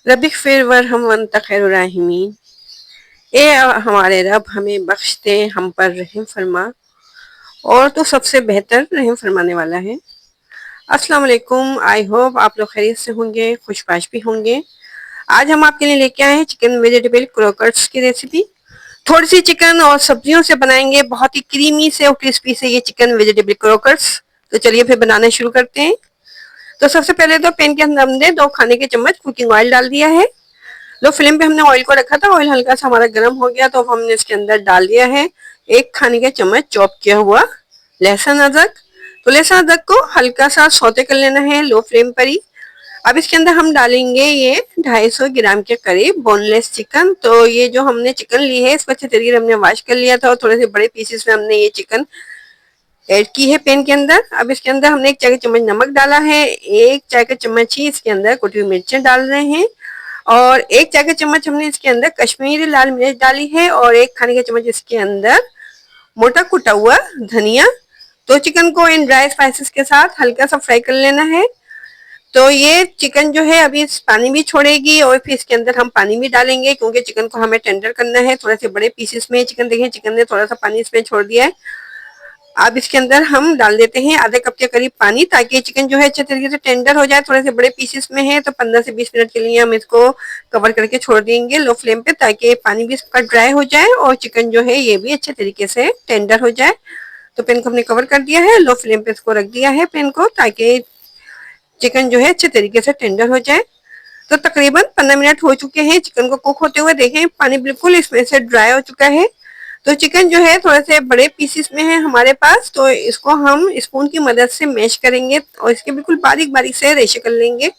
रबिक फिर वरहम वंत खैरुर्राहिमीन। ए हमारे रब हमें बख्श दे, हम पर रहम फरमा, और तो सबसे बेहतर रहम फरमाने वाला है। अस्सलाम वालेकुम। आई होप आप लोग खैरियत से होंगे, खुशबाश भी होंगे। आज हम आपके लिए लेके आए हैं चिकन वेजिटेबल क्रोकर्स की रेसिपी। थोड़ी सी चिकन और सब्जियों से बनाएंगे बहुत ही क्रीमी से और क्रिस्पी से ये चिकन वेजिटेबल क्रोकर्स। तो चलिए फिर बनाना शुरू करते हैं। तो सबसे पहले तो पैन के अंदर हमने 2 खाने के चम्मच कुकिंग ऑयल डाल दिया है। लो फ्लेम पे हमने ऑयल को रखा था, ऑयल हल्का सा हमारा गर्म हो गया तो हमने इसके अंदर डाल दिया है 1 खाने का चम्मच चॉप किया हुआ लहसुन अदरक। तो लहसुन अदरक को हल्का सा सौते कर लेना है लो फ्लेम पर ही। अब इसके अंदर हम डालेंगे ये 250 ग्राम के करीब बोनलेस चिकन। तो ये जो हमने चिकन ली है इसको अच्छे तरीके से हमने वॉश कर लिया था और थोड़े से बड़े पीसेस में हमने ये चिकन ऐड की है पैन के अंदर। अब इसके अंदर हमने 1 चाय का चम्मच नमक डाला है, 1 चाय का चम्मच ही इसके अंदर कुटी हुई मिर्चें डाल रहे हैं, और 1 चाय का चम्मच हमने इसके अंदर कश्मीरी लाल मिर्च डाली है, और 1 खाने का चम्मच इसके अंदर मोटा कुटा हुआ धनिया। तो चिकन को इन ड्राई स्पाइसेस के साथ हल्का सा फ्राई कर लेना है। तो ये चिकन जो है अभी पानी भी छोड़ेगी और फिर इसके अंदर हम पानी भी डालेंगे क्योंकि चिकन को हमें टेंडर करना है। थोड़े से बड़े पीसेस में चिकन, देखिए चिकन ने थोड़ा सा पानी इसमें छोड़ दिया है। अब इसके अंदर हम डाल देते हैं आधे कप के करीब पानी, ताकि चिकन जो है अच्छे तरीके से टेंडर हो जाए। थोड़े से बड़े पीसेस में है तो 15 से 20 मिनट के लिए हम इसको कवर करके छोड़ देंगे लो फ्लेम पे, ताकि पानी भी इसका ड्राई हो जाए और चिकन जो है ये भी अच्छे तरीके से टेंडर हो जाए। तो पैन को हमने कवर कर दिया है, लो फ्लेम पे इसको रख दिया है पैन को, ताकि चिकन जो है अच्छे तरीके से टेंडर हो जाए। तो तकरीबन 15 मिनट हो चुके हैं चिकन को कुक होते हुए। देखें पानी बिल्कुल इसमें से ड्राई हो चुका है। तो चिकन जो है थोड़े से बड़े पीसेस में है हमारे पास, तो इसको हम स्पून की मदद से मैश करेंगे और इसके बिल्कुल बारीक बारीक से रेशे कर लेंगे।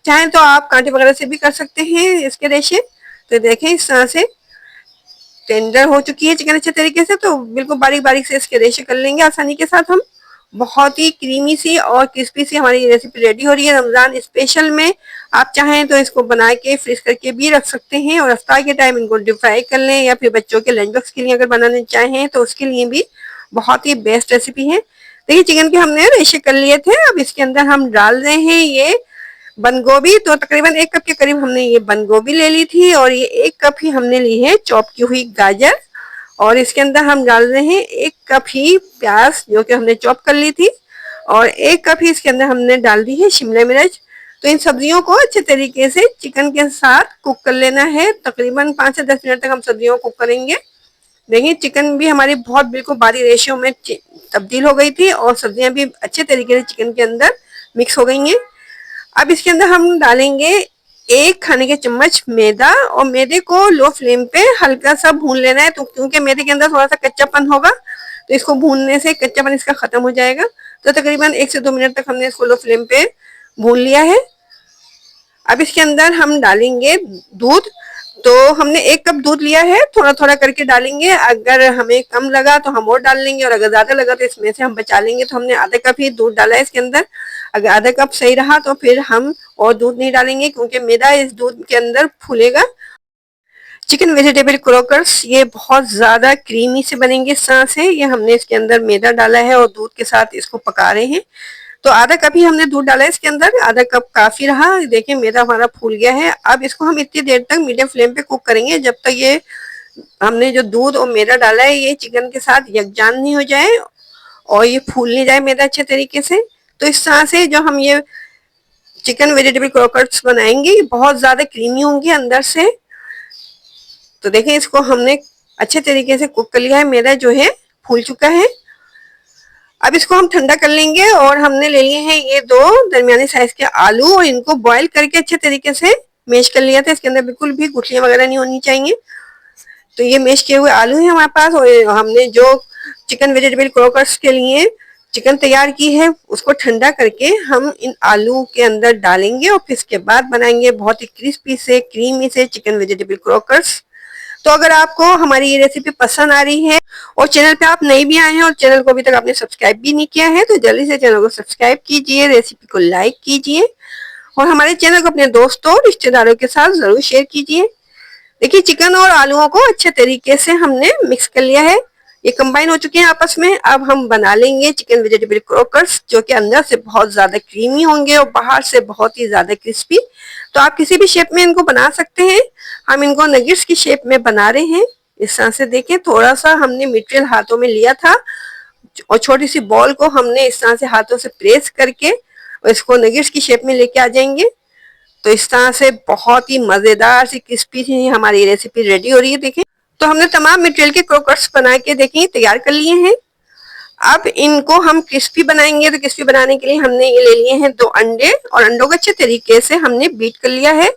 चाहे तो आप कांटे वगैरह से भी कर सकते हैं इसके रेशे। तो देखें इस तरह से टेंडर हो चुकी है चिकन अच्छे तरीके से, तो बिल्कुल बारीक बारीक से इसके रेशे कर लेंगे आसानी के साथ हम। बहुत ही क्रीमी सी और क्रिस्पी सी हमारी ये रेसिपी रेडी हो रही है रमजान स्पेशल में। आप चाहें तो इसको बना के फ्रीज करके भी रख सकते हैं और अफ्तार के टाइम इनको डीप फ्राई कर लें, या फिर बच्चों के लंच बॉक्स के लिए अगर बनाने चाहें तो उसके लिए भी बहुत ही बेस्ट रेसिपी है। देखिए चिकन के हमने रेशे कर लिए थे। अब इसके अंदर हम डाल रहे हैं ये बंद गोभी। तो तकरीबन 1 कप के करीब हमने ये बंद गोभी ले ली थी, और ये 1 कप ही हमने ली है चॉप की हुई गाजर, और इसके अंदर हम डाल रहे हैं 1 कप ही प्याज जो कि हमने चॉप कर ली थी, और 1 कप ही इसके अंदर हमने डाल दी है शिमला मिर्च। तो इन सब्जियों को अच्छे तरीके से चिकन के साथ कुक कर लेना है। तकरीबन 5 से 10 मिनट तक हम सब्जियों को कुक करेंगे। देखिए चिकन भी हमारी बहुत बिल्कुल बारीक रेशियो में तब्दील हो गई थी और सब्जियां भी अच्छे तरीके से चिकन के अंदर मिक्स हो गई हैं। अब इसके अंदर हम डालेंगे 1 खाने के चम्मच मैदा, और मैदे को लो फ्लेम पे हल्का सा भून लेना है। तो क्योंकि मैदे के अंदर थोड़ा सा कच्चापन होगा तो इसको भूनने से कच्चापन इसका खत्म हो जाएगा। तो तकरीबन 1 से 2 मिनट तक हमने इसको लो फ्लेम पे भून लिया है। अब इसके अंदर हम डालेंगे दूध। तो हमने 1 कप दूध लिया है, थोड़ा थोड़ा करके डालेंगे। अगर हमें कम लगा तो हम और डाल लेंगे, और अगर ज्यादा लगा तो इसमें से हम बचा लेंगे। तो हमने आधा कप ही दूध डाला है इसके अंदर। अगर आधा कप सही रहा तो फिर हम और दूध नहीं डालेंगे, क्योंकि मैदा इस दूध के अंदर फूलेगा। चिकन वेजिटेबल क्रोकर्स ये बहुत ज्यादा क्रीमी से बनेंगे इस तरह से। ये हमने इसके अंदर मैदा डाला है और दूध के साथ इसको पका रहे हैं। तो आधा कप ही हमने दूध डाला है इसके अंदर, आधा कप काफी रहा। देखिए मैदा हमारा फूल गया है। अब इसको हम इतनी देर तक मीडियम फ्लेम पे कुक करेंगे जब तक ये हमने जो दूध और मैदा डाला है ये चिकन के साथ यकजान नहीं हो जाए और ये फूल नहीं जाए मैदा अच्छे तरीके से। तो इस तरह से जो हम ये चिकन वेजिटेबल क्रोकर्स बनाएंगे ये बहुत ज्यादा क्रीमी होंगे अंदर से। तो देखें इसको हमने अच्छे तरीके से कुक कर लिया है, मैदा जो है फूल चुका है। अब इसको हम ठंडा कर लेंगे, और हमने ले लिए हैं ये 2 दरमियाने साइज के आलू, और इनको बॉईल करके अच्छे तरीके से मैश कर लिया था। इसके अंदर बिल्कुल भी गुठलियां वगैरह नहीं होनी चाहिए। तो ये मैश किए हुए आलू है हमारे पास, और हमने जो चिकन वेजिटेबल क्रोकर्स के लिए चिकन तैयार की है उसको ठंडा करके हम इन आलू के अंदर डालेंगे, और फिर इसके बाद बनाएंगे बहुत ही क्रिस्पी से क्रीमी से चिकन वेजिटेबल क्रोकर्स। तो अगर आपको हमारी ये रेसिपी पसंद आ रही है और चैनल पे आप नए भी आए हैं और चैनल को अभी तक आपने सब्सक्राइब भी नहीं किया है तो जल्दी से चैनल को सब्सक्राइब कीजिए, रेसिपी को लाइक कीजिए, और हमारे चैनल को अपने दोस्तों रिश्तेदारों के साथ जरूर शेयर कीजिए। देखिए चिकन और आलूओं को अच्छे तरीके से हमने मिक्स कर लिया है। ये कंबाइन हो चुके हैं आपस में। अब हम बना लेंगे चिकन वेजिटेबल क्रॉकर्स, जो कि अंदर से बहुत ज्यादा क्रीमी होंगे और बाहर से बहुत ही ज्यादा क्रिस्पी। तो आप किसी भी शेप में इनको बना सकते हैं। हम इनको नगेट्स की शेप में बना रहे हैं। इस तरह से देखें, थोड़ा सा हमने मटेरियल हाथों में लिया था और छोटी सी बॉल को हमने इस तरह से हाथों से प्रेस करके और इसको नगेट्स की शेप में लेके आ जाएंगे। तो इस तरह से बहुत ही मजेदार सी क्रिस्पी सी हमारी रेसिपी रेडी हो रही है। देखें, तो हमने तमाम मटेरियल के क्रॉकर्स बना के देखें तैयार कर लिए हैं। अब इनको हम क्रिस्पी बनाएंगे। तो क्रिस्पी बनाने के लिए हमने ये ले लिए हैं 2 अंडे और अंडों को अच्छे तरीके से हमने बीट कर लिया है।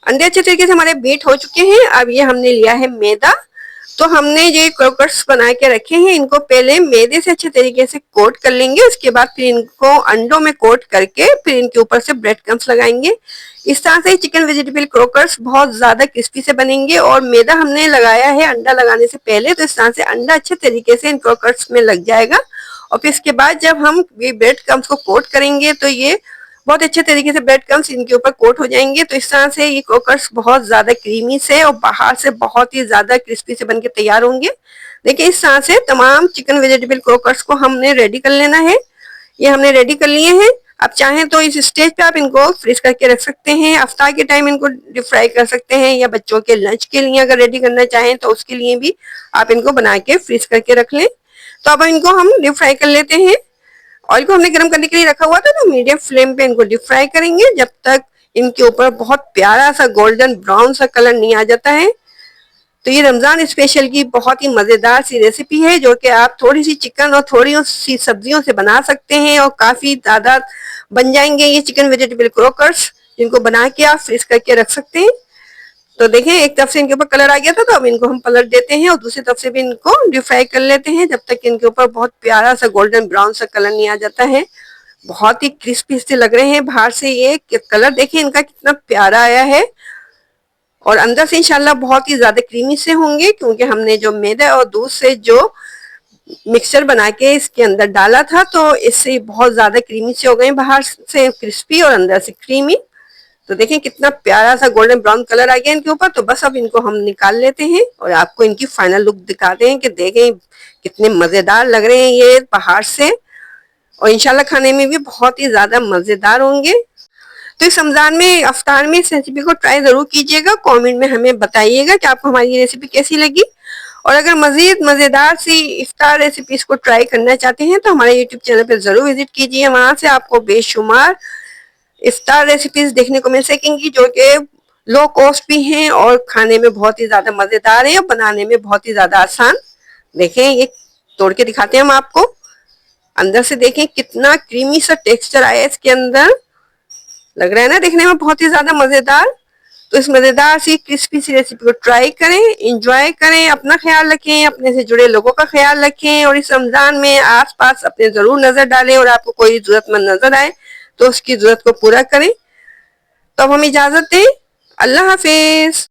अंडे अच्छे तरीके से हमारे बीट हो चुके हैं। अब ये हमने लिया है मैदा। तो हमने ये क्रॉकर्स बना के रखे हैं, इनको पहले मैदे से अच्छे तरीके से कोट कर लेंगे। उसके बाद फिर इनको अंडों में कोट करके फिर इनके ऊपर से ब्रेड क्रम्स लगाएंगे। इस तरह से चिकन वेजिटेबल क्रॉकर्स बहुत ज्यादा क्रिस्पी से बनेंगे। और मैदा हमने लगाया है अंडा लगाने से पहले, तो इस तरह से अंडा अच्छे तरीके से इन क्रॉकर्स में लग जाएगा। और फिर इसके बाद जब हम ये ब्रेड क्रम्स को कोट करेंगे तो ये बहुत अच्छे तरीके से ब्रेड क्रम्स इनके ऊपर कोट हो जाएंगे। तो इस तरह से ये क्रॉकर्स बहुत ज्यादा क्रीमी से और बाहर से बहुत ही ज्यादा क्रिस्पी से बनके तैयार होंगे। देखिए, इस तरह से तमाम चिकन वेजिटेबल क्रॉकर्स को हमने रेडी कर लेना है। ये हमने रेडी कर लिए हैं। आप चाहें तो इस स्टेज पे आप इनको फ्रीज करके रख सकते हैं। अफ्तार के टाइम इनको डीप फ्राई कर सकते हैं, या बच्चों के लंच के लिए अगर रेडी करना चाहें तो उसके लिए भी आप इनको बना के फ्रीज करके रख लें। तो अब इनको हम डीप फ्राई कर लेते हैं। ऑयल को हमने गर्म करने के लिए रखा हुआ था, तो मीडियम फ्लेम पे इनको डीप फ्राई करेंगे जब तक इनके ऊपर बहुत प्यारा सा गोल्डन ब्राउन सा कलर नहीं आ जाता है। तो ये रमजान स्पेशल की बहुत ही मजेदार सी रेसिपी है, जो कि आप थोड़ी सी चिकन और थोड़ी सी सब्जियों से बना सकते हैं और काफी ज्यादा बन जाएंगे ये चिकन वेजिटेबल क्रॉकर्स, जिनको बना के आप फ्रीज करके रख सकते हैं। तो देखें, एक तरफ से इनके ऊपर कलर आ गया था, तो अब इनको हम पलट देते हैं और दूसरी तरफ से भी इनको डीप फ्राई कर लेते हैं जब तक इनके ऊपर बहुत प्यारा सा गोल्डन ब्राउन सा कलर नहीं आ जाता है। बहुत ही क्रिस्पी से लग रहे हैं बाहर से। ये कलर देखिए इनका कितना प्यारा आया है और अंदर से इंशाल्लाह बहुत ही ज्यादा क्रीमी से होंगे, क्योंकि हमने जो मैदा और दूध से जो मिक्सचर बना के इसके अंदर डाला था, तो इससे बहुत ज्यादा क्रीमी से हो गए, बाहर से क्रिस्पी और अंदर से क्रीमी। तो देखें कितना प्यारा सा गोल्डन ब्राउन कलर आ गया इनके ऊपर। तो बस अब इनको हम निकाल लेते हैं और आपको इनकी फाइनल लुक दिखाते हैं कि देखें कितने मजेदार लग रहे हैं ये बाहर से, और इंशाल्लाह खाने में भी बहुत ही ज्यादा मजेदार होंगे। तो इस रमजान में अफ्तार में इस रेसिपी को ट्राई जरूर कीजिएगा। कमेंट में हमें बताइएगा कि आपको हमारी ये रेसिपी कैसी लगी। और अगर मजीद मजेदार सी इफ्तार रेसिपीज को ट्राई करना चाहते हैं तो हमारे यूट्यूब चैनल पर जरूर विजिट कीजिए। वहां से आपको बेशुमार इफ्तार रेसिपीज देखने को मिल सकेंगी, जो कि लो कॉस्ट भी हैं और खाने में बहुत ही ज्यादा मजेदार है और बनाने में बहुत ही ज्यादा आसान। देखें, ये तोड़ के दिखाते हैं हम आपको। अंदर से देखें कितना क्रीमी सा टेक्सचर आया है इसके अंदर, लग रहा है ना देखने में बहुत ही ज्यादा मजेदार। तो इस मजेदार सी क्रिस्पी सी रेसिपी को ट्राई करें, एंजॉय करें, अपना ख्याल रखें, अपने से जुड़े लोगों का ख्याल रखें और इस रमजान में आसपास अपने जरूर नजर डालें। और आपको कोई जरूरतमंद नजर आए तो उसकी जरूरत को पूरा करें। तो अब हम इजाजत दें। अल्लाह हाफिज।